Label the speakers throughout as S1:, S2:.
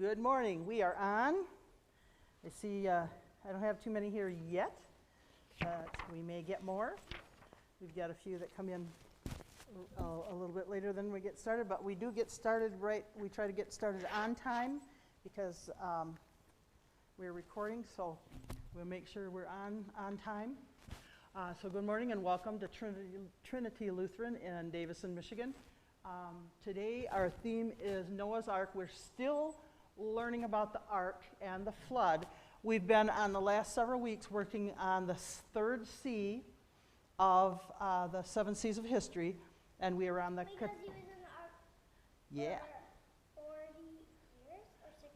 S1: Good morning. We are on. I see I don't have too many here yet, but we may get more. We've got a few that come in a little bit later than we get started, but we do get started right. We try to get started on time because we're recording, so we'll make sure we're on time. So good morning and welcome to Trinity Lutheran in Davison, Michigan. Today our theme is Noah's Ark. We're still learning about the Ark and the flood. We've been on the last several weeks working on the third C of the 7 C's of history, and we are on the...
S2: Because he was in the Ark for 40 years or 60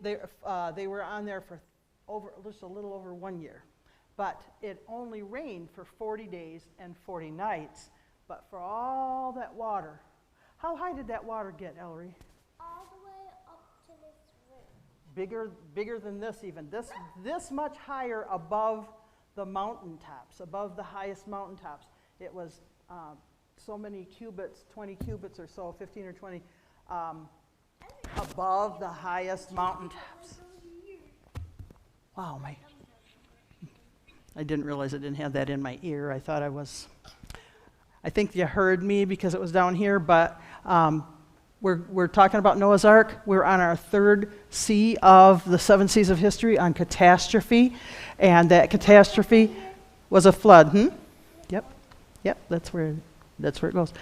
S2: years?
S1: They were on there for just a little over 1 year. But it only rained for 40 days and 40 nights. But for all that water, how high did that water get, Ellery?
S2: All the way up to this room.
S1: Bigger than this even. This much higher above the mountaintops, above the highest mountaintops. It was so many cubits, 20 cubits or so, 15 or 20, above the highest mountaintops. Wow, I didn't realize I didn't have that in my ear. I thought I think you heard me because it was down here, but we're talking about Noah's Ark. We're on our third C of the 7 C's of history on catastrophe, and that catastrophe was a flood. Yep, that's where it goes.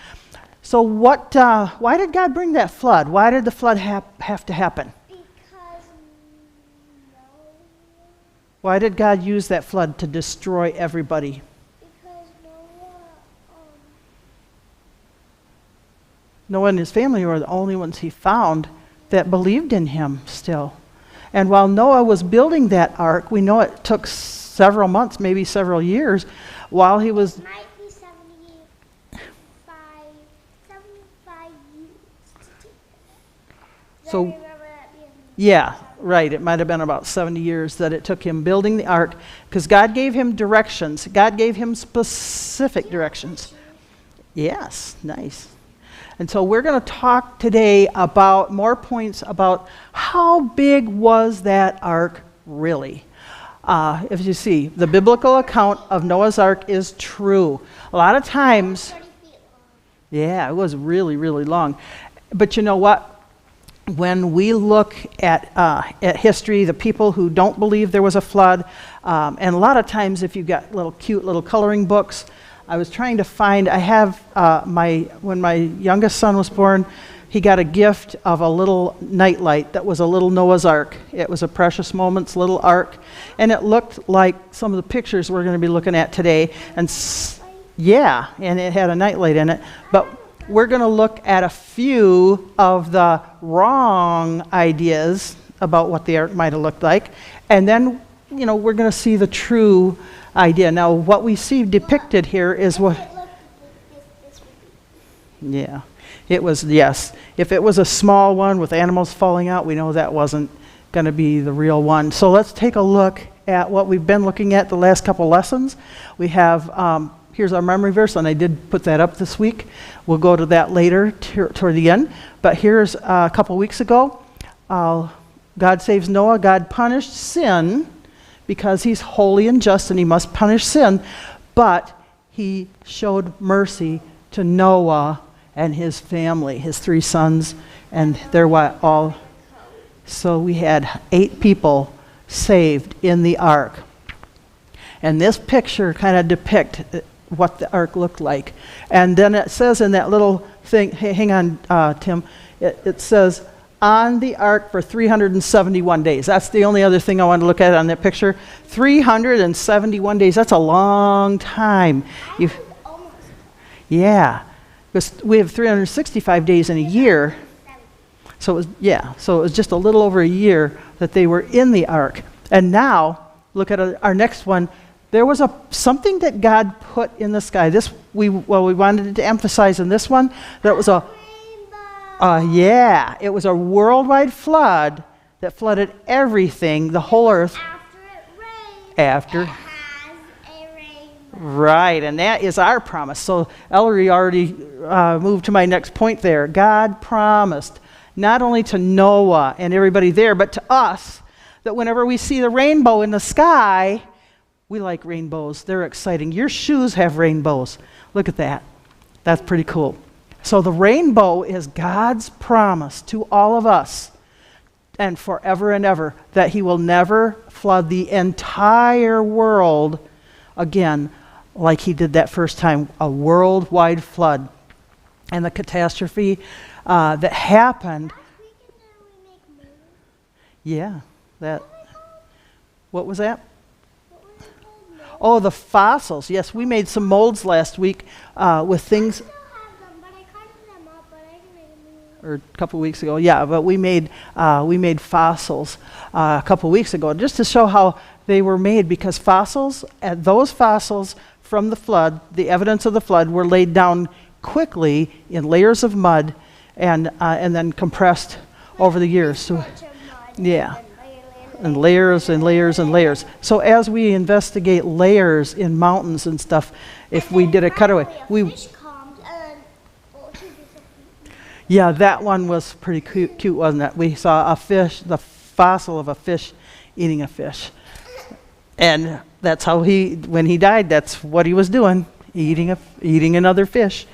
S1: So why did God bring that flood? Why did the flood have to happen? Why did God use that flood to destroy everybody?
S2: Because
S1: Noah and his family were the only ones he found that believed in him still. And while Noah was building that ark, we know it took several months, maybe several years, while he was...
S2: It might be 75 years.
S1: So,
S2: I remember that being
S1: yeah, right, it might have been about 70 years that it took him building the ark, because God gave him directions. God gave him specific directions. Yes, nice. And so we're going to talk today about more points about how big was that ark really. If you see, the biblical account of Noah's ark is true. A lot of times,
S2: 30 feet long.
S1: yeah, it was really, really long. But you know what? When we look at history, the people who don't believe there was a flood, and a lot of times if you've got cute little coloring books, I was trying to find, I have when my youngest son was born, he got a gift of a little nightlight that was a little Noah's Ark. It was a Precious Moments little ark, and it looked like some of the pictures we're going to be looking at today. And yeah, and it had a nightlight in it. But we're going to look at a few of the wrong ideas about what the ark might have looked like, and then we're going to see the true idea. Now, what we see depicted here is what. Yeah, it was, yes. If it was a small one with animals falling out, we know that wasn't going to be the real one. So let's take a look at what we've been looking at the last couple lessons. We have, here's our memory verse, and I did put that up this week. We'll go to that later toward the end. But here's a couple weeks ago, God saves Noah. God punished sin because he's holy and just and he must punish sin. But he showed mercy to Noah and his family, his 3 sons, and they're all. So we had 8 people saved in the ark. And this picture kind of depicts what the ark looked like. And then it says in that little thing, hey, hang on, Tim, it says, on the ark for 371 days. That's the only other thing I wanted to look at on that picture. 371 days, that's a long time. Yeah, because we have 365 days in a year. So it was just a little over a year that they were in the ark. And now, look at our next one. There was something that God put in the sky. We wanted to emphasize in this one that it was it was a worldwide flood that flooded everything, the whole earth.
S2: After it rains,
S1: After.
S2: it has a rainbow.
S1: Right, and that is our promise. So Ellery already moved to my next point there. God promised not only to Noah and everybody there, but to us, that whenever we see the rainbow in the sky, we like rainbows. They're exciting. Your shoes have rainbows. Look at that. That's pretty cool. So the rainbow is God's promise to all of us and forever and ever that he will never flood the entire world again like he did that first time, a worldwide flood. And the catastrophe that happened. Yeah, what was that? Oh, the fossils. Yes, we made some molds last week with things. Or a couple weeks ago, yeah, but we made fossils a couple weeks ago just to show how they were made, because those fossils from the flood, the evidence of the flood, were laid down quickly in layers of mud and then compressed over the years. So, yeah, and layers and layers and layers. So as we investigate layers in mountains and stuff, if we did a cutaway, yeah, that one was pretty cute, wasn't it? We saw a fish, the fossil of a fish eating a fish. And that's how when he died, that's what he was doing, eating another fish.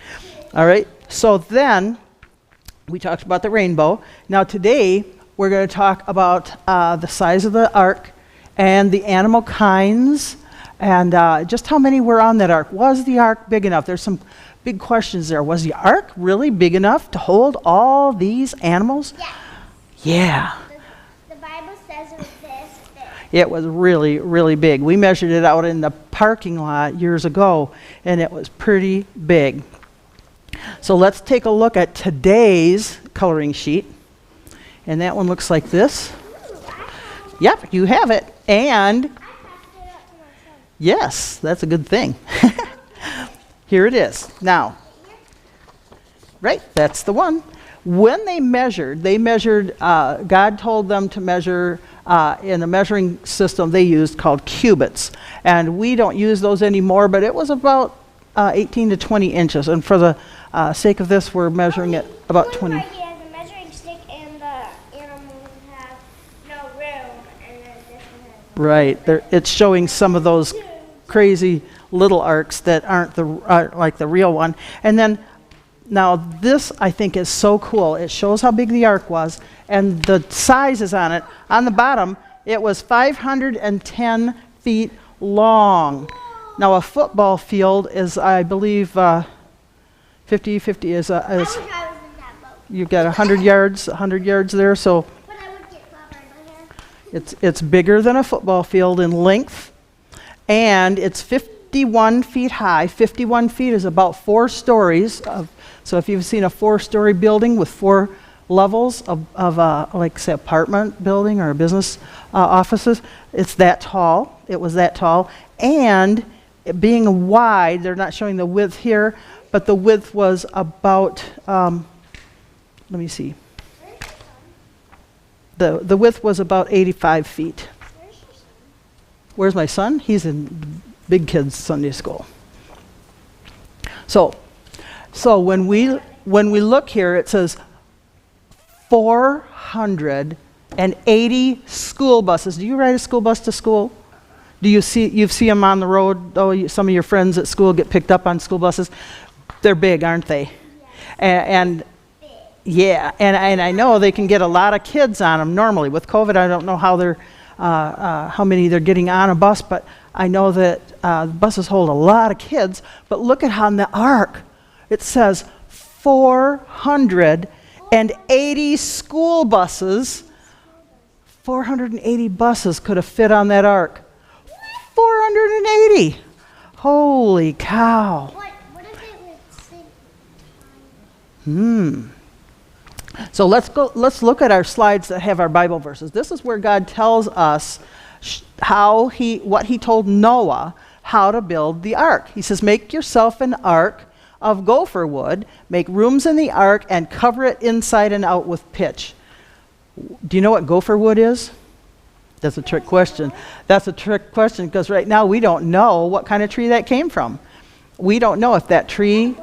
S1: All right, so then we talked about the rainbow. Now today, we're going to talk about the size of the ark and the animal kinds and just how many were on that ark. Was the ark big enough? There's some big questions there. Was the ark really big enough to hold all these animals?
S2: Yes.
S1: Yeah.
S2: The Bible says it was this big.
S1: It was really, really big. We measured it out in the parking lot years ago, and it was pretty big. So let's take a look at today's coloring sheet. And that one looks like this. Yep, you have it. And yes, that's a good thing. Here it is. Now, right, that's the one. When they measured, God told them to measure in a measuring system they used called cubits. And we don't use those anymore, but it was about 18 to 20 inches. And for the sake of this, we're measuring it about 20.
S2: Right here, the measuring stick and the animals have no room, and then this one has
S1: Right. It's showing some of those crazy little arcs that aren't like the real one. And then now this I think is so cool. It shows how big the ark was and the sizes on it. On the bottom, it was 510 feet long. Now a football field is, I believe, 50 is
S2: I wish I was in that boat.
S1: you've got 100 yards there, so
S2: But I would get clobbered by her.
S1: it's bigger than a football field in length, and it's 51 feet high. 51 feet is about 4 stories. So if you've seen a 4-story building with 4 levels of like say apartment building or business offices, it's that tall. It was that tall, and it being wide, they're not showing the width here, but the width was about, let me see. The width was about 85 feet.
S2: Where's your son?
S1: Where's my son? He's in big kids Sunday school. So when we look here, it says 480 school buses. Do you ride a school bus to school? Do you see them on the road? Oh, some of your friends at school get picked up on school buses. They're big, aren't they? And yeah, and I know they can get a lot of kids on them normally. With COVID, I don't know how many they're getting on a bus, but I know that buses hold a lot of kids. But look at how on the ark, it says 480 school buses. 480 buses could have fit on that ark. 480. Holy cow.
S2: What if it would sink?
S1: So let's look at our slides that have our Bible verses. This is where God tells us what he told Noah how to build the ark. He says, make yourself an ark of gopher wood, make rooms in the ark, and cover it inside and out with pitch. Do you know what gopher wood is? That's a trick question. That's a trick question because right now we don't know what kind of tree that came from. We don't know if that tree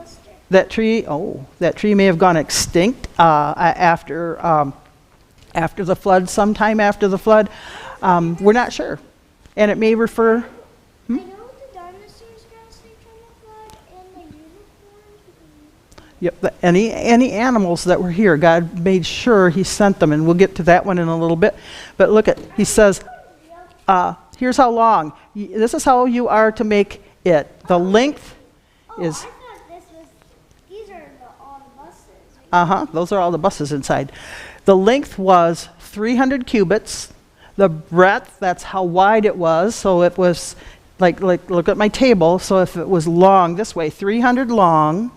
S1: may have gone extinct after the flood, sometime after the flood. We're not sure. And it may refer...
S2: I know the dinosaurs got saved from the flood and the unicorns.
S1: Yep, any animals that were here, God made sure he sent them, and we'll get to that one in a little bit. But look he says, here's how long. This is how you are to make it. The length is...
S2: I thought these are all the buses.
S1: Those are all the buses inside. The length was 300 cubits. The breadth, that's how wide it was. So it was, like look at my table. So if it was long this way, 300 long,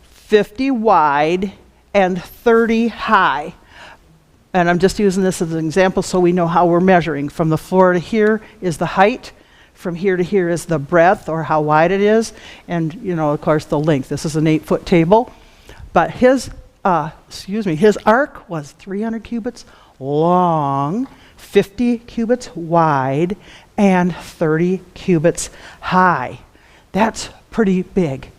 S1: 50 wide, and 30 high. And I'm just using this as an example so we know how we're measuring. From the floor to here is the height. From here to here is the breadth, or how wide it is. And, of course, the length. This is an 8-foot table. But his ark was 300 cubits long, 50 cubits wide, and 30 cubits high. That's pretty big.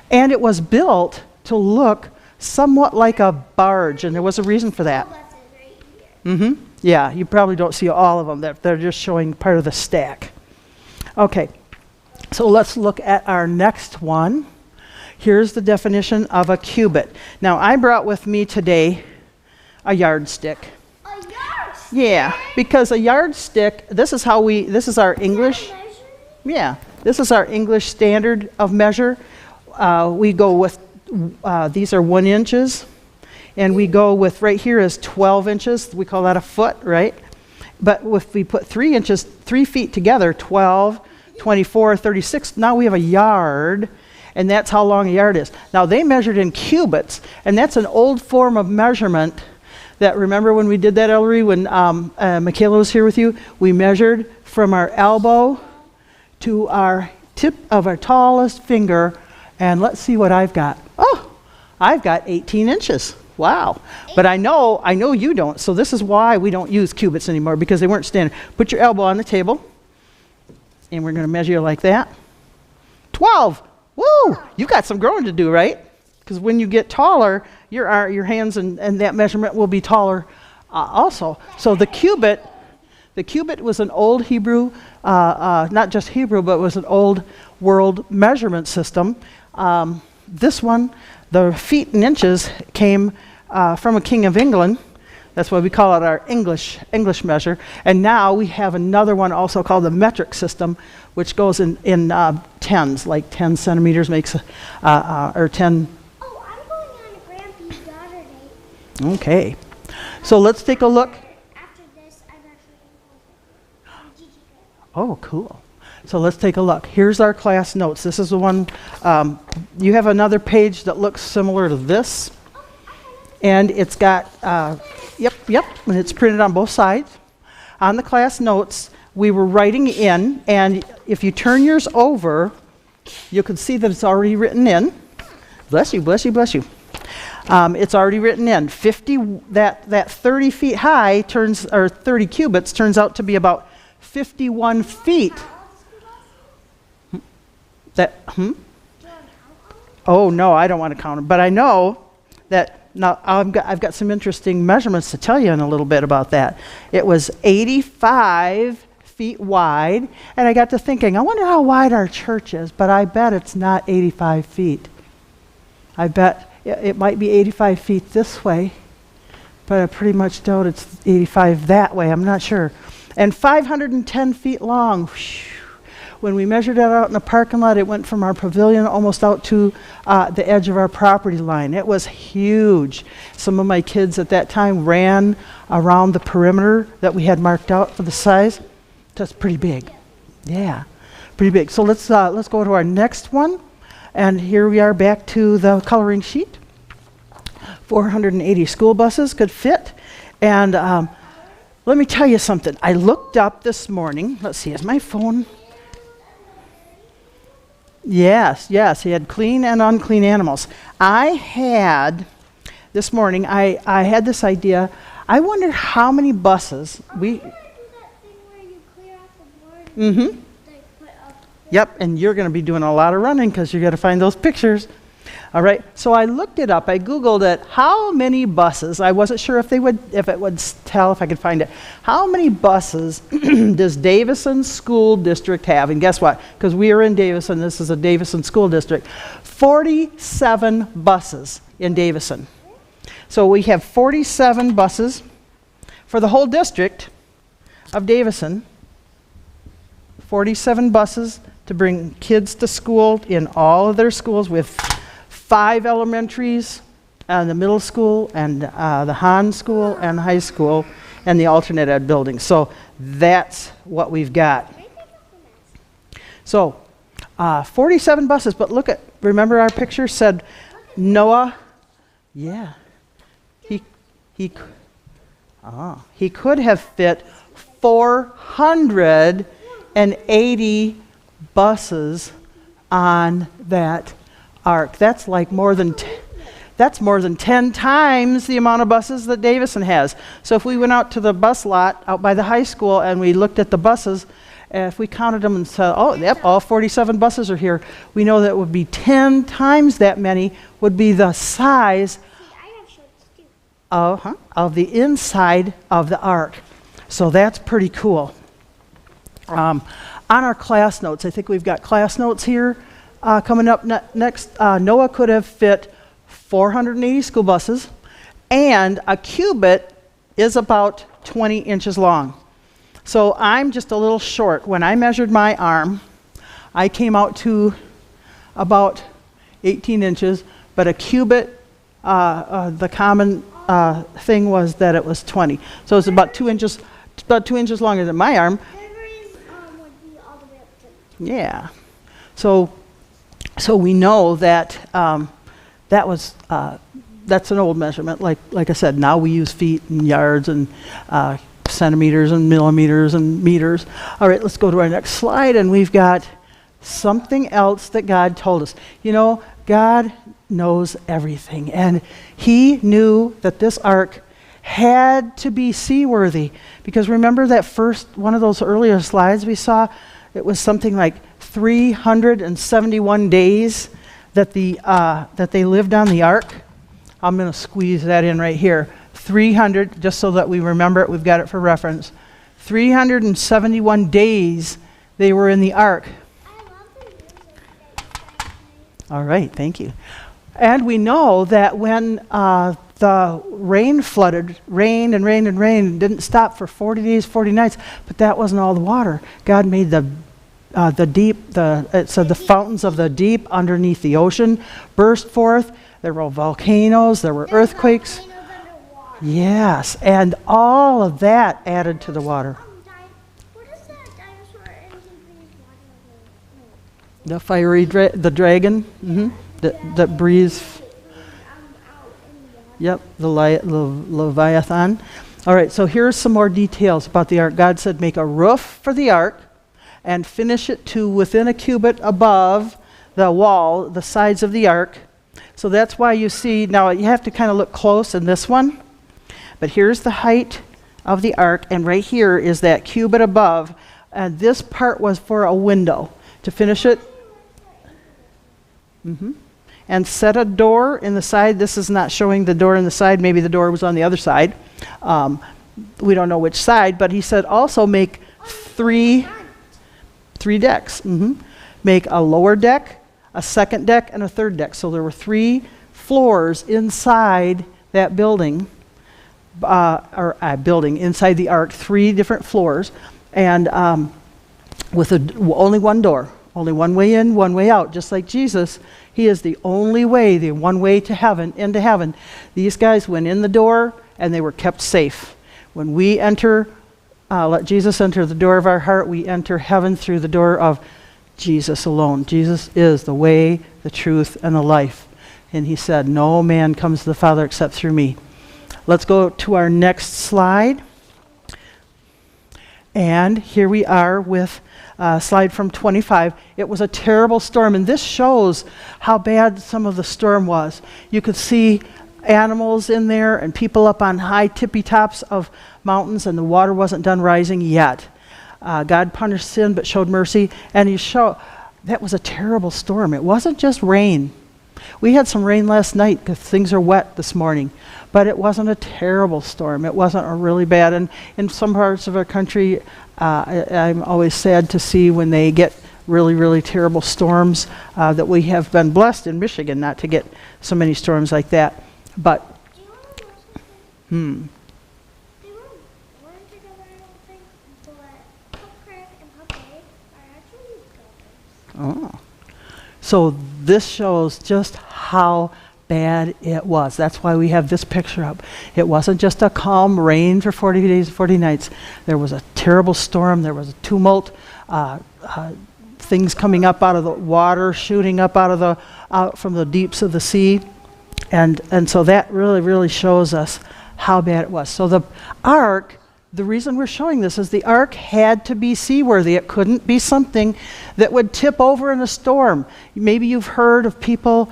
S1: And it was built to look somewhat like a barge, and there was a reason for that.
S2: Buses right here.
S1: Yeah, you probably don't see all of them. They're just showing part of the stack. Okay, so let's look at our next one. Here's the definition of a cubit. Now, I brought with me today a yardstick.
S2: A yardstick?
S1: Yeah, because a yardstick, this is our English. Yeah, this is our English standard of measure. We go with, these are 1 inches, and we go with, right here is 12 inches. We call that a foot, right? But if we put 3 feet together, 12, 24, 36, now we have a yard, and that's how long a yard is. Now, they measured in cubits, and that's an old form of measurement that, remember when we did that, Ellery, when Michaela was here with you? We measured from our elbow to our tip of our tallest finger, and let's see what I've got. Oh, I've got 18 inches. Wow. But I know you don't. So this is why we don't use cubits anymore, because they weren't standard. Put your elbow on the table, and we're going to measure you like that. 12. Woo! You've got some growing to do, right? Because when you get taller, your hands and that measurement will be taller also. So the cubit was an old Hebrew, not just Hebrew, but was an old world measurement system. This one, the feet and inches, came from a king of England. That's why we call it our English measure. And now we have another one also called the metric system, which goes in tens, like 10 centimeters makes, or 10.
S2: Oh, I'm going on a Grampy's daughter date.
S1: Okay. So let's take a look.
S2: After this, I'm actually going to Gigi Grandpa.
S1: Oh, cool. So let's take a look. Here's our class notes. This is the one. You have another page that looks similar to this. And it's got, yep, and it's printed on both sides. On the class notes, we were writing in, and if you turn yours over, you can see that it's already written in. Bless you, bless you, bless you. It's already written in. that 30 feet high turns, or 30 cubits turns out to be about 51 feet. Oh no, I don't want to count them, but I know that. Now, I've got some interesting measurements to tell you in a little bit about that. It was 85 feet wide, and I got to thinking, I wonder how wide our church is, but I bet it's not 85 feet. I bet it might be 85 feet this way, but I pretty much doubt it's 85 that way. I'm not sure. And 510 feet long. Whew. When we measured that out in the parking lot, it went from our pavilion almost out to the edge of our property line. It was huge. Some of my kids at that time ran around the perimeter that we had marked out for the size. That's pretty big. Yeah, pretty big. So let's go to our next one. And here we are back to the coloring sheet. 480 school buses could fit. And let me tell you something. I looked up this morning. Let's see, is my phone... Yes, he had clean and unclean animals. This morning, I had this idea. I wonder how many buses we...
S2: Do that thing where you clear off the board put up.
S1: Yep, and you're going to be doing a lot of running because you're going to find those pictures. All right, so I looked it up. I Googled it. How many buses? I wasn't sure if it would tell, if I could find it. How many buses does Davison School District have? And guess what? Because we are in Davison. This is a Davison School District. 47 buses in Davison. So we have 47 buses for the whole district of Davison. 47 buses to bring kids to school in all of their schools with 5 elementaries, the middle school, and the Han School, and high school, and the alternate ed building. So that's what we've got. So 47 buses, but remember our picture said Noah? Yeah. He could have fit 480 buses on that ark. That's like more than 10 times the amount of buses that Davison has. So if we went out to the bus lot out by the high school and we looked at the buses, if we counted them and said, oh, yep, all 47 buses are here, we know that would be 10 times that many would be the size of the inside of the ark. So that's pretty cool. On our class notes, I think we've got class notes here. Coming up next, Noah could have fit 480 school buses, and a cubit is about 20 inches long. So I'm just a little short. When I measured my arm, I came out to about 18 inches, but a cubit, the common thing was that it was 20. So it's about 2 inches longer than my arm.
S2: Would be all the way up to...
S1: Yeah. So we know that that's an old measurement. Like I said, now we use feet and yards and centimeters and millimeters and meters. All right, let's go to our next slide, and we've got something else that God told us. You know, God knows everything. And he knew that this ark had to be seaworthy. Because remember that first, one of those earlier slides we saw? It was something like 371 days that they lived on the ark. I'm going to squeeze that in right here. 300, just so that we remember it, we've got it for reference. 371 days they were in the ark.
S2: I love the music.
S1: All right, thank you. And we know that when the rain flooded, rained and rained and rained, didn't stop for 40 days, 40 nights, but that wasn't all the water. God made the deep, it said the fountains of the deep underneath the ocean burst forth. There were volcanoes, there were earthquakes. Yes, and all of that added to the water.
S2: What is that dinosaur in Hebrews water?
S1: The fiery the dragon, that breathes. Yep, the Leviathan. All right, so here's some more details about the ark. God said, make a roof for the ark and finish it to within a cubit above the wall, the sides of the ark. So that's why you see, now you have to kind of look close in this one, but here's the height of the ark, and right here is that cubit above, and this part was for a window. To finish it, and set a door in the side. This is not showing the door in the side. Maybe the door was on the other side. We don't know which side, but he said also make three decks. Make a lower deck, a second deck, and a third deck. So there were 3 floors inside that building, inside the ark, 3 different floors, and with only one door, only one way in, one way out, just like Jesus. He is the only way, the one way to heaven, into heaven. These guys went in the door, and they were kept safe. When we enter, let Jesus enter the door of our heart, we enter heaven through the door of Jesus alone. Jesus is the way, the truth, and the life. And he said, no man comes to the Father except through me. Let's go to our next slide. And here we are with slide from 25. It was a terrible storm, and this shows how bad some of the storm was. You could see animals in there and people up on high tippy tops of mountains, and the water wasn't done rising yet. God punished sin but showed mercy, and that was a terrible storm. It wasn't just rain. We had some rain last night because things are wet this morning, but it wasn't a terrible storm. It wasn't a really bad, and in some parts of our country, I'm always sad to see when they get really, really terrible storms, that we have been blessed in Michigan not to get so many storms like that. But,
S2: Do you want to know something? They were born together, I don't think, but Pup Craig and Pup A are actually brothers.
S1: Oh. So this shows just how bad it was. That's why we have this picture up. It wasn't just a calm rain for 40 days and 40 nights. There was a terrible storm. There was a tumult. Things coming up out of the water, shooting up out from the deeps of the sea. And so that really, really shows us how bad it was. So the ark, the reason we're showing this is the ark had to be seaworthy. It couldn't be something that would tip over in a storm. Maybe you've heard of people,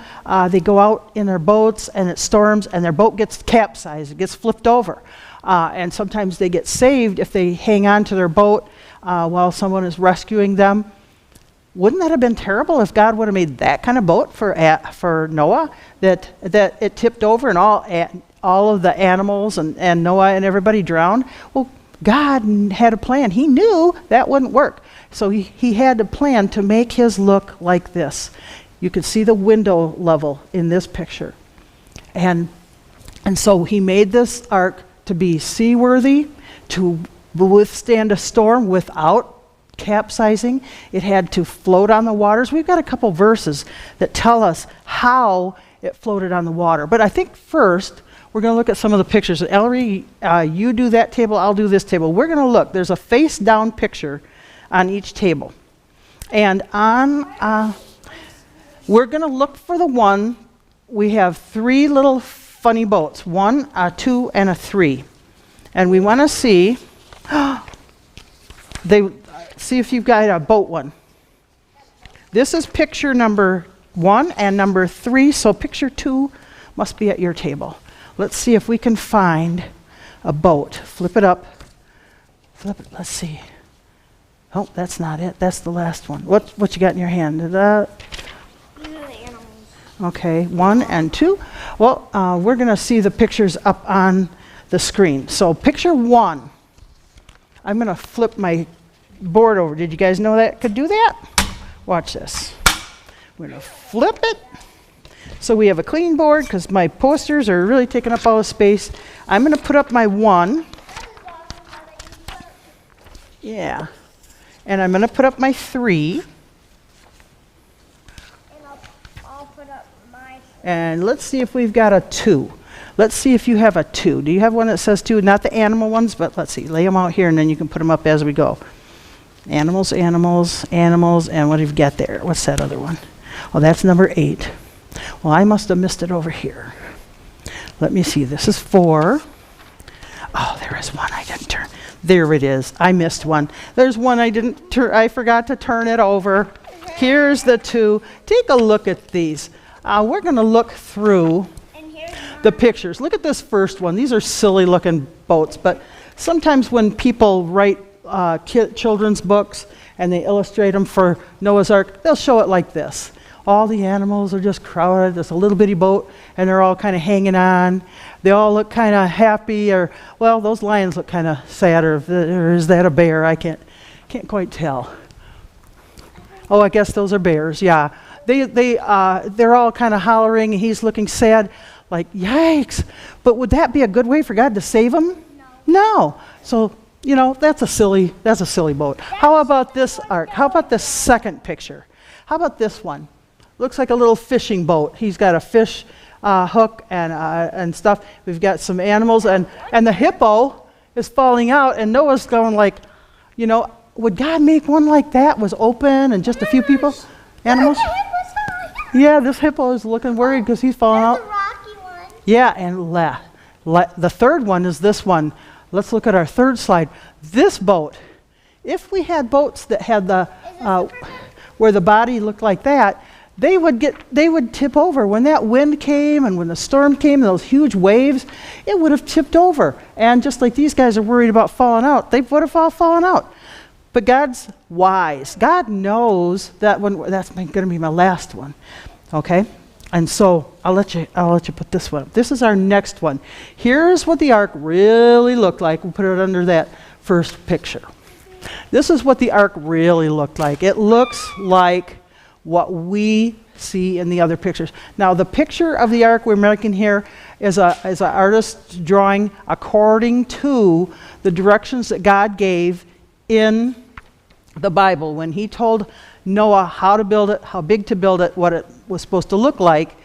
S1: they go out in their boats and it storms and their boat gets capsized, it gets flipped over. And sometimes they get saved if they hang on to their boat while someone is rescuing them. Wouldn't that have been terrible if God would have made that kind of boat for Noah, that it tipped over and all of the animals and Noah and everybody drowned? Well, God had a plan. He knew that wouldn't work. So he had a plan to make his look like this. You can see the window level in this picture. And so he made this ark to be seaworthy, to withstand a storm without capsizing. It had to float on the waters. We've got a couple verses that tell us how it floated on the water. But I think first, we're going to look at some of the pictures. Ellery, you do that table, I'll do this table. We're going to look. There's a face-down picture on each table. And we're going to look for the one. We have 3 little funny boats, 1, a 2, and a 3. And we want to see, see if you've got a boat one. This is picture number 1 and number 3. So picture 2 must be at your table. Let's see if we can find a boat. Flip it up. Flip it. Let's see. Oh, that's not it. That's the last one. What you got in your hand?
S2: These are the animals.
S1: Okay, 1 and 2. Well, we're going to see the pictures up on the screen. So picture 1. I'm going to flip my board over. Did you guys know that could do that? Watch this. We're going to flip it. So we have a clean board because my posters are really taking up all the space. I'm going to put up my 1. Yeah. And I'm going to put up my 3.
S2: And I'll put up my...
S1: And let's see if we've got a 2. Let's see if you have a 2. Do you have one that says 2? Not the animal ones, but let's see. Lay them out here and then you can put them up as we go. Animals, animals, animals, and what do you got there? What's that other one? Oh, that's number 8. Well, I must have missed it over here. Let me see. This is 4. Oh, there is one I didn't turn. There it is. I missed one. There's one I didn't turn. I forgot to turn it over. Here's the 2. Take a look at these. We're going to look through the pictures. Look at this first one. These are silly looking boats, but sometimes when people write children's books and they illustrate them for Noah's Ark, they'll show it like this. All the animals are just crowded. There's a little bitty boat, and they're all kind of hanging on. They all look kind of happy, or, well, those lions look kind of sad, or is that a bear? I can't quite tell. Oh, I guess those are bears, yeah. They're all kind of hollering, and he's looking sad, like, yikes. But would that be a good way for God to save him? No. So, you know, that's a silly boat. How about this ark? How about the second picture? How about this one? Looks like a little fishing boat. He's got a fish hook and stuff. We've got some animals, and the hippo is falling out, and Noah's going like, you know, would God make one like that? Was open and just a few people? Animals? Yeah, this hippo is looking worried because he's falling out.
S2: The rocky one.
S1: Yeah, and the third one is this one. Let's look at our third slide. This boat, if we had boats that had where the body looked like that, they would tip over. When that wind came and when the storm came, those huge waves, it would have tipped over. And just like these guys are worried about falling out, they would have all fallen out. But God's wise. God knows that one. That's going to be my last one. Okay? And so I'll let you put this one up. This is our next one. Here's what the ark really looked like. We'll put it under that first picture. This is what the ark really looked like. It looks like what we see in the other pictures. Now, the picture of the ark we're making here is an artist's drawing according to the directions that God gave in the Bible when he told Noah how to build it, how big to build it, what it was supposed to look like.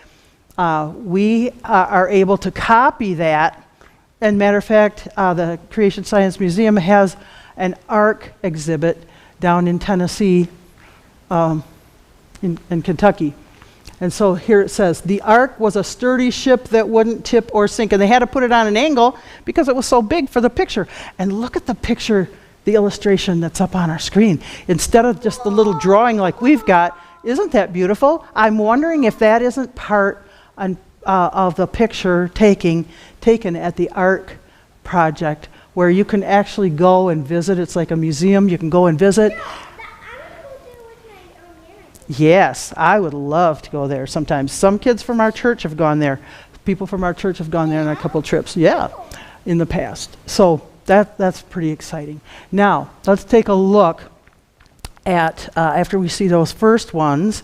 S1: We are able to copy that. And matter of fact, the Creation Science Museum has an ark exhibit down in Tennessee, in Kentucky. And so here it says, the ark was a sturdy ship that wouldn't tip or sink. And they had to put it on an angle because it was so big for the picture. And look at the picture, the illustration that's up on our screen. Instead of just the little drawing like we've got, isn't that beautiful? I'm wondering if that isn't part of the picture taken at the Ark Project, where you can actually go and visit. It's like a museum. You can go and visit. Yes, I would love to go there sometimes. Some kids from our church have gone there. People from our church have gone there on a couple trips. Yeah, in the past. So that's pretty exciting. Now, let's take a look at, after we see those first ones,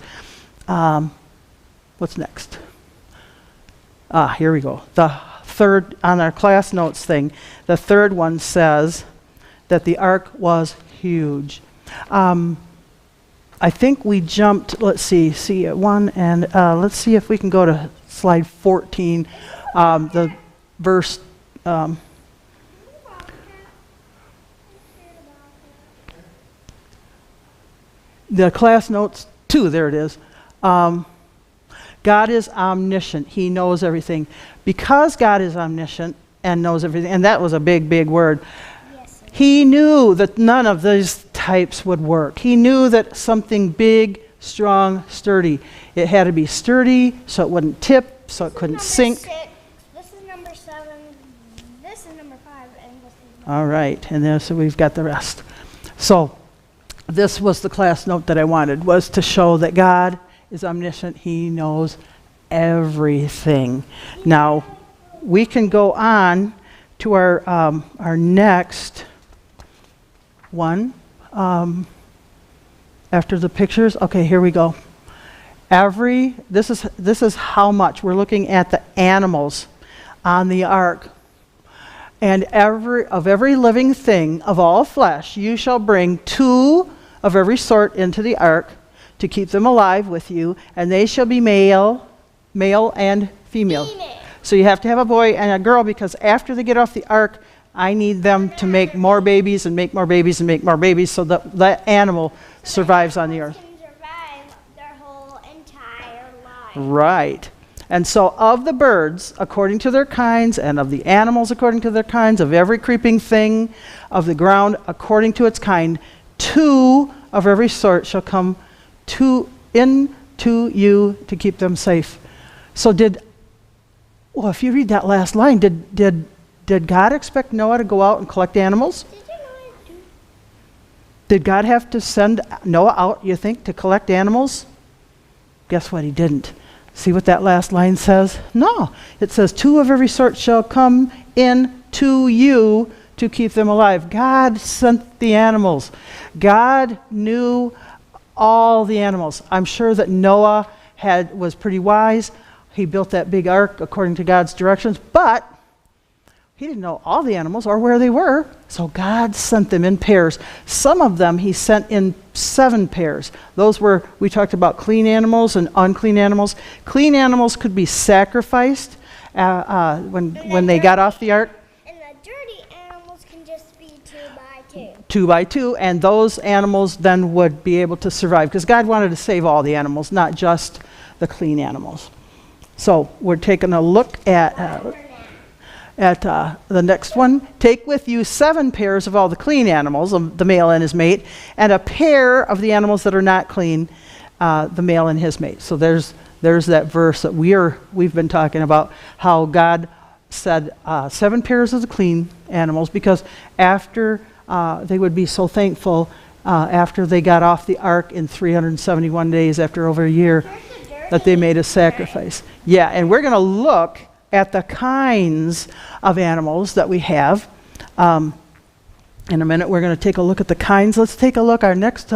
S1: what's next? Here we go. The third, on our class notes thing, the third one says that the ark was huge. I think we jumped, let's see one, and let's see if we can go to slide 14, the verse. The class notes 2, there it is. God is omniscient. He knows everything. Because God is omniscient and knows everything, and that was a big, big word, he knew that none of these types would work. He knew that something big, strong, sturdy. It had to be sturdy so it wouldn't tip, so it couldn't sink.
S2: 6, this is number 7, this is number 5, and this is
S1: All right, and then so we've got the rest. So this was the class note that I wanted, was to show that God is omniscient. He knows everything. Now, we can go on to our next one. After the pictures, okay, here we go. This is how much. We're looking at the animals on the ark. And every living thing of all flesh, you shall bring 2 of every sort into the ark to keep them alive with you, and they shall be male and female. So you have to have a boy and a girl, because after they get off the ark, I need them to make more babies and make more babies and make more babies, so that that animal survives on the earth.
S2: Can survive their whole entire life.
S1: Right. And so of the birds, according to their kinds, and of the animals according to their kinds, of every creeping thing of the ground according to its kind, 2 of every sort shall come into you to keep them safe. So if you read that last line, did God expect Noah to go out and collect animals?
S2: Did you know it?
S1: Did God have to send Noah out, you think, to collect animals? Guess what? He didn't. See what that last line says? No. It says, 2 of every sort shall come in to you to keep them alive. God sent the animals. God knew all the animals. I'm sure that Noah was pretty wise. He built that big ark according to God's directions, but he didn't know all the animals or where they were, so God sent them in pairs. Some of them he sent in 7 pairs. Those were, we talked about clean animals and unclean animals. Clean animals could be sacrificed when they got off the ark.
S2: And the dirty animals can just be 2 by 2.
S1: 2 by 2, and those animals then would be able to survive, because God wanted to save all the animals, not just the clean animals. So we're taking a look at the next one. Take with you 7 pairs of all the clean animals, the male and his mate, and a pair of the animals that are not clean, the male and his mate. So there's that verse that we've been talking about, how God said 7 pairs of the clean animals, because after they would be so thankful after they got off the ark in 371 days, after over a year, that they made a sacrifice. Yeah, and we're going to look at the kinds of animals that we have. In a minute, we're going to take a look at the kinds. Let's take a look. Our next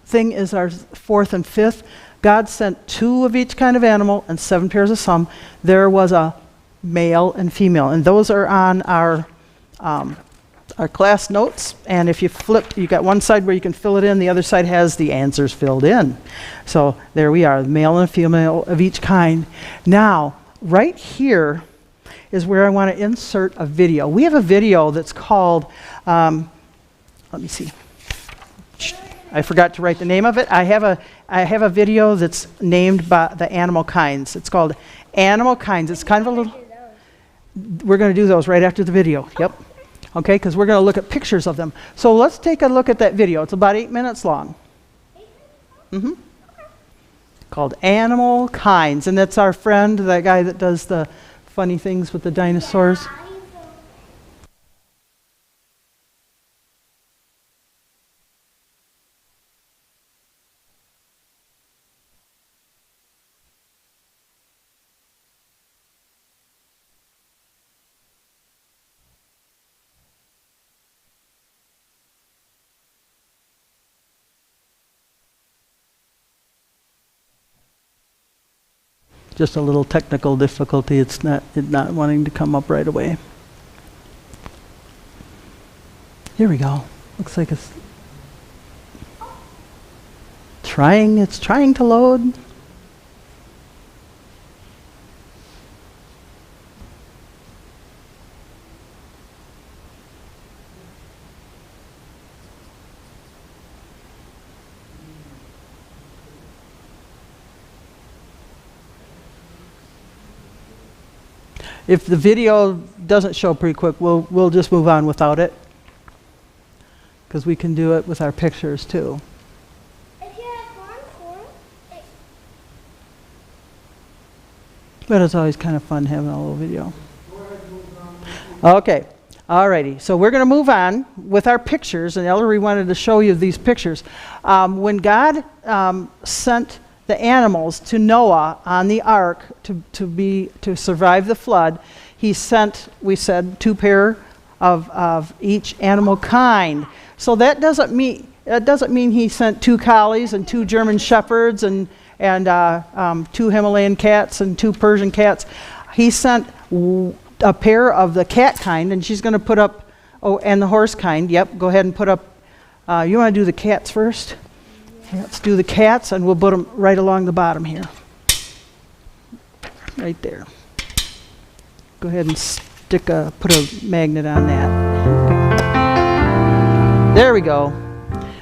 S1: thing is our 4th and 5th. God sent 2 of each kind of animal and 7 pairs of some. There was a male and female, and those are on our class notes. And if you flip, you got one side where you can fill it in, the other side has the answers filled in. So there we are, male and female of each kind. Now, right here is where I want to insert a video. We have a video that's called, let me see. I forgot to write the name of it. I have a video that's named by the animal kinds. It's called Animal Kinds. It's kind of a little, we're going to do those right after the video. Yep. Okay, because we're going to look at pictures of them. So let's take a look at that video. It's about 8 minutes long. Called Animal Kinds. And that's our friend, that guy that does the funny things with the dinosaurs. Just a little technical difficulty. It's not wanting to come up right away. Here we go. Looks like it's trying to load. If the video doesn't show pretty quick, we'll just move on without it, because we can do it with our pictures too.
S2: If you have one form,
S1: But it's always kind of fun having a little video. Okay, alrighty. So we're going to move on with our pictures, and Ellery wanted to show you these pictures. When God sent the animals to Noah on the ark to survive the flood, he sent, we said, 2 pair of each animal kind. So that doesn't mean he sent 2 collies and 2 German shepherds and 2 Himalayan cats and 2 Persian cats. He sent a pair of the cat kind, and she's going to put up, and the horse kind. Yep, go ahead and put up. You want to do the cats first? Okay, let's do the cats, and we'll put them right along the bottom here. Right there. Go ahead and put a magnet on that. There we go.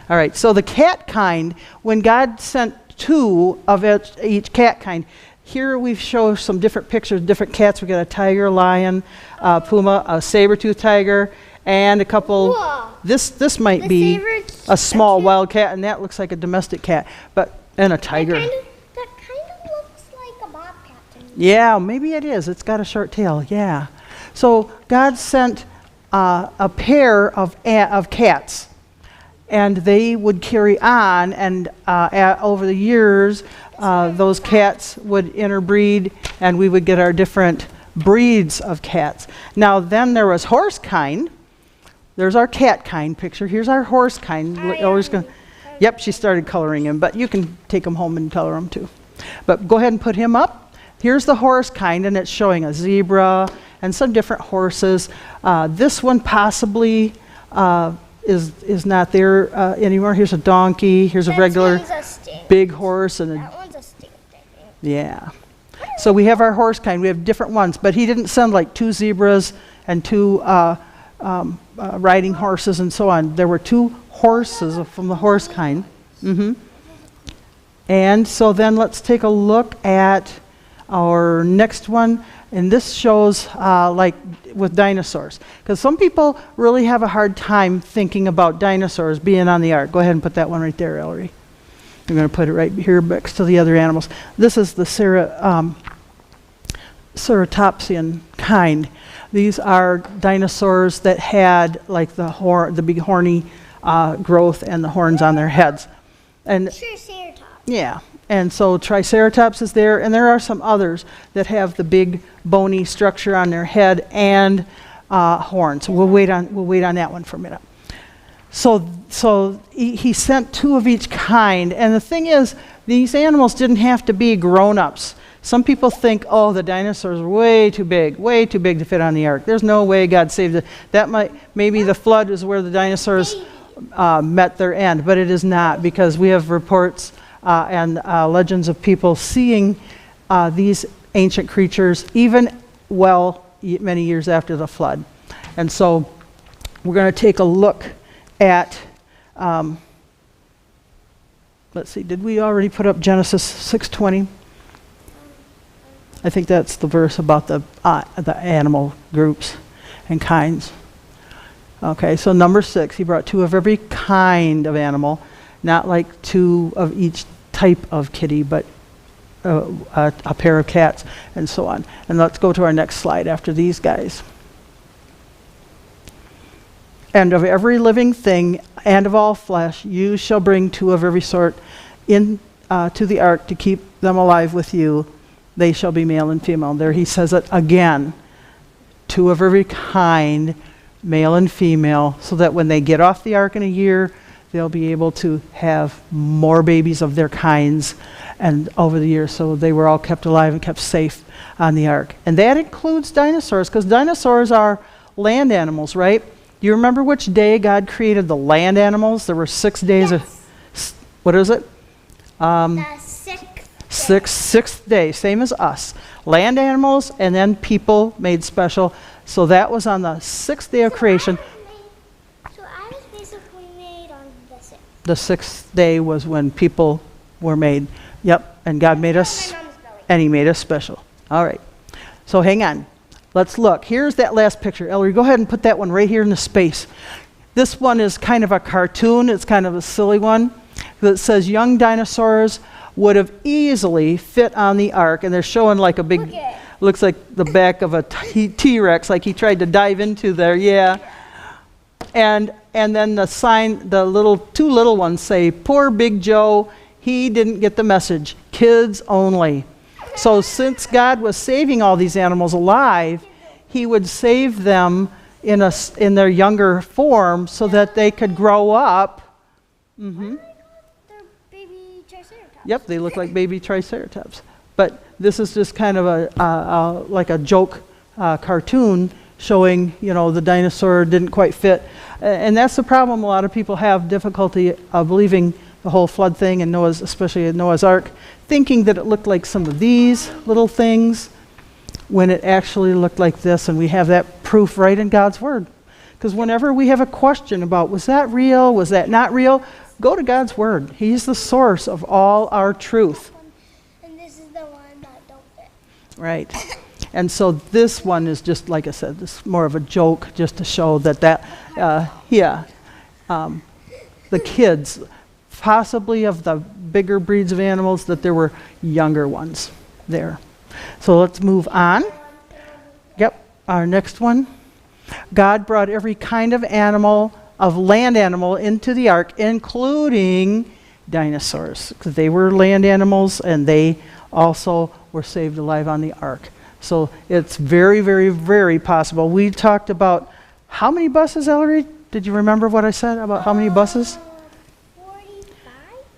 S1: All right, so the cat kind, when God sent 2 of each cat kind, here we show some different pictures, different cats. We got a tiger, lion, puma, a saber-toothed tiger, and a couple.
S2: Whoa.
S1: This might be a small wild cat, and that looks like a domestic cat, and a tiger.
S2: That kind of looks like a bobcat to me.
S1: Yeah, maybe it is. It's got a short tail. Yeah. So God sent a pair of cats, and they would carry on, and over the years, those cats would interbreed, and we would get our different breeds of cats. Now, then there was horse kind. There's our cat kind picture. Here's our horse kind. Yep, she started coloring him, but you can take him home and color him too. But go ahead and put him up. Here's the horse kind, and it's showing a zebra and some different horses. This one possibly is not there anymore. Here's a donkey. Here's a regular big horse. And
S2: that one's a stink, I think.
S1: Yeah. So we have our horse kind. We have different ones, but he didn't send like 2 zebras and 2 riding horses and so on. There were 2 horses from the horse kind. And so then let's take a look at our next one. And this shows like with dinosaurs. Because some people really have a hard time thinking about dinosaurs being on the ark. Go ahead and put that one right there, Ellery. I'm going to put it right here next to the other animals. This is the ceratopsian kind. These are dinosaurs that had like the big horny growth and the horns on their heads. And
S2: Triceratops.
S1: yeah. And so Triceratops is there, and there are some others that have the big bony structure on their head and horns. So we'll wait on that one for a minute. So he sent 2 of each kind, and the thing is, these animals didn't have to be grown-ups. Some people think, oh, the dinosaurs are way too big to fit on the ark. There's no way God saved it. Maybe the flood is where the dinosaurs met their end, but it is not, because we have reports and legends of people seeing these ancient creatures even many years after the flood. And so we're going to take a look at, let's see, did we already put up Genesis 6:20? I think that's the verse about the animal groups and kinds. Okay, so number 6, he brought 2 of every kind of animal. Not like 2 of each type of kitty, but a pair of cats and so on. And let's go to our next slide after these guys. And of every living thing and of all flesh, you shall bring 2 of every sort in to the ark to keep them alive with you. They shall be male and female. There he says it again. 2 of every kind, male and female, so that when they get off the ark in a year, they'll be able to have more babies of their kinds and over the years. So they were all kept alive and kept safe on the ark. And that includes dinosaurs, because dinosaurs are land animals, right? Do you remember which day God created the land animals? There were 6 days of, what is it?
S2: The
S1: sixth day, same as us. Land animals, and then people made special. So that was on the 6th day of creation.
S2: So I was basically made on the 6th.
S1: The 6th day was when people were made. Yep, and God made us, and he made us special. All right, so hang on. Let's look. Here's that last picture. Ellery, go ahead and put that one right here in the space. This one is kind of a cartoon. It's kind of a silly one. It says young dinosaurs would have easily fit on the ark. And they're showing like a big,
S2: Look at it.
S1: looks like the back of a T-Rex, like he tried to dive into there, yeah. And then the sign, the two little ones say, "Poor Big Joe, he didn't get the message. Kids only." So since God was saving all these animals alive, he would save them in their younger form so that they could grow up. Mm-hmm.
S2: They're baby triceratops.
S1: Yep, they look like baby triceratops. But this is just kind of like a joke cartoon showing, the dinosaur didn't quite fit. And that's the problem a lot of people have difficulty believing the whole flood thing, and especially in Noah's Ark, thinking that it looked like some of these little things when it actually looked like this, and we have that proof right in God's Word. Because whenever we have a question about, was that real, was that not real, go to God's Word. He's the source of all our truth.
S2: And this is the one that don't fit.
S1: Right. And so this one is just, like I said, this more of a joke just to show that the kids, possibly of the bigger breeds of animals, that there were younger ones there. So let's move on. Yep, our next one. God brought every kind of land animal into the ark, including dinosaurs, because they were land animals and they also were saved alive on the ark. So it's very, very, very possible. We talked about how many buses, Ellery? Did you remember what I said about how many buses?
S2: 45?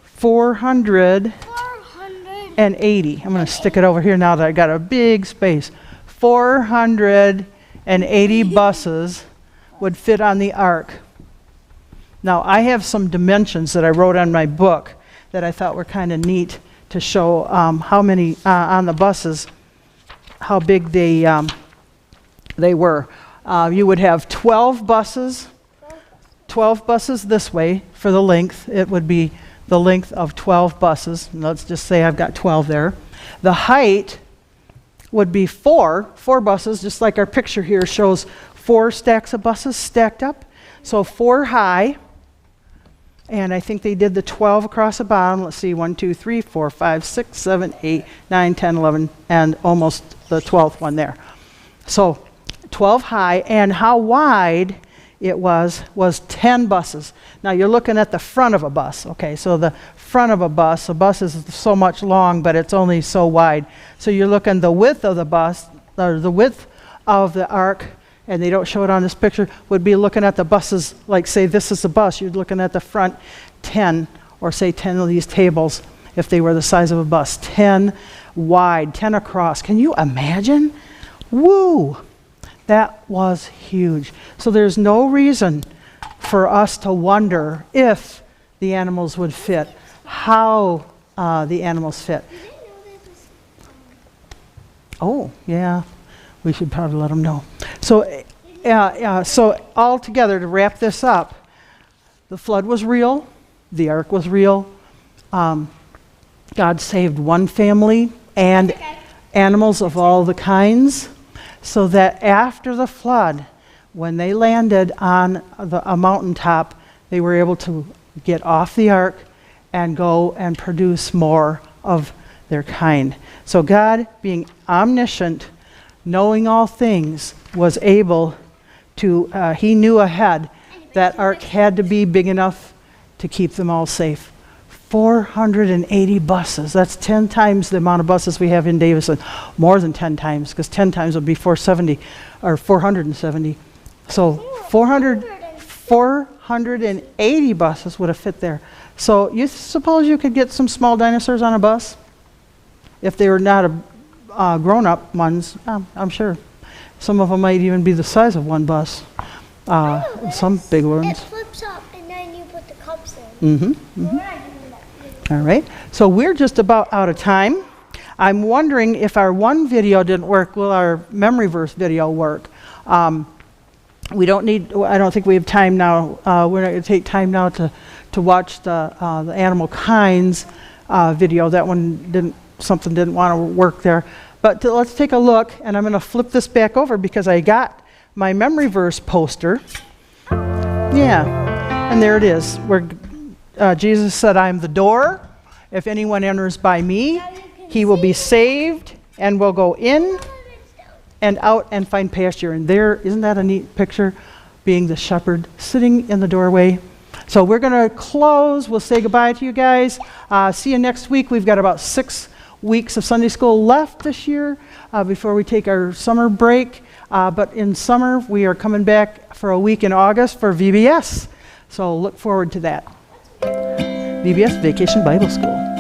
S1: 480. I'm going to stick it over here now that I got a big space. 480 buses would fit on the ark. Now, I have some dimensions that I wrote on my book that I thought were kind of neat to show how many on the buses, how big they were. You would have 12 buses this way for the length. It would be the length of 12 buses. Let's just say I've got 12 there. The height would be four buses, just like our picture here shows 4 stacks of buses stacked up. So 4 high. And I think they did the 12 across the bottom. Let's see, 1, 2, 3, 4, 5, 6, 7, 8, 9, 10, 11, and almost the 12th one there. So 12 high, and how wide it was 10 buses. Now you're looking at the front of a bus. Okay, so the front of a bus is so much long, but it's only so wide. So you're looking the width of the bus, or the width of the ark, and they don't show it on this picture, would be looking at the buses, like say this is the bus, you're looking at the front 10, or say 10 of these tables, if they were the size of a bus. 10 wide, 10 across. Can you imagine? Woo! That was huge. So there's no reason for us to wonder if the animals would fit, how the animals fit.
S2: Did they know that this?
S1: Oh, yeah. We should probably let them know. So, so all together, to wrap this up, the flood was real, the ark was real. God saved one family and animals of all the kinds, so that after the flood, when they landed on a mountaintop, they were able to get off the ark and go and produce more of their kind. So God, being omniscient, knowing all things, was able to, he knew ahead that ark had to be big enough to keep them all safe. 480 buses. That's 10 times the amount of buses we have in Davison. More than 10 times, because 10 times would be 470, or 470. So 480 buses would have fit there. So you suppose you could get some small dinosaurs on a bus? If they were not grown-up ones, I'm sure. Some of them might even be the size of one bus. Some big ones.
S2: It flips up and then you put the cups in.
S1: Mm-hmm.
S2: We're not doing that.
S1: All right. So we're just about out of time. I'm wondering if our one video didn't work, will our memory verse video work? We don't need, I don't think we have time now. We're not going to take time now to watch the animal kinds video. That one didn't want to work there. But let's take a look, and I'm going to flip this back over because I got my memory verse poster. Yeah, and there it is, where Jesus said, "I am the door," If anyone enters by me, he will be saved and will go in and out and find pasture. And there, isn't that a neat picture? Being the shepherd sitting in the doorway. So we're going to close. We'll say goodbye to you guys. See you next week. We've got about 6 weeks of Sunday school left this year before we take our summer break. But in summer, we are coming back for a week in August for VBS. So look forward to that. VBS, Vacation Bible School.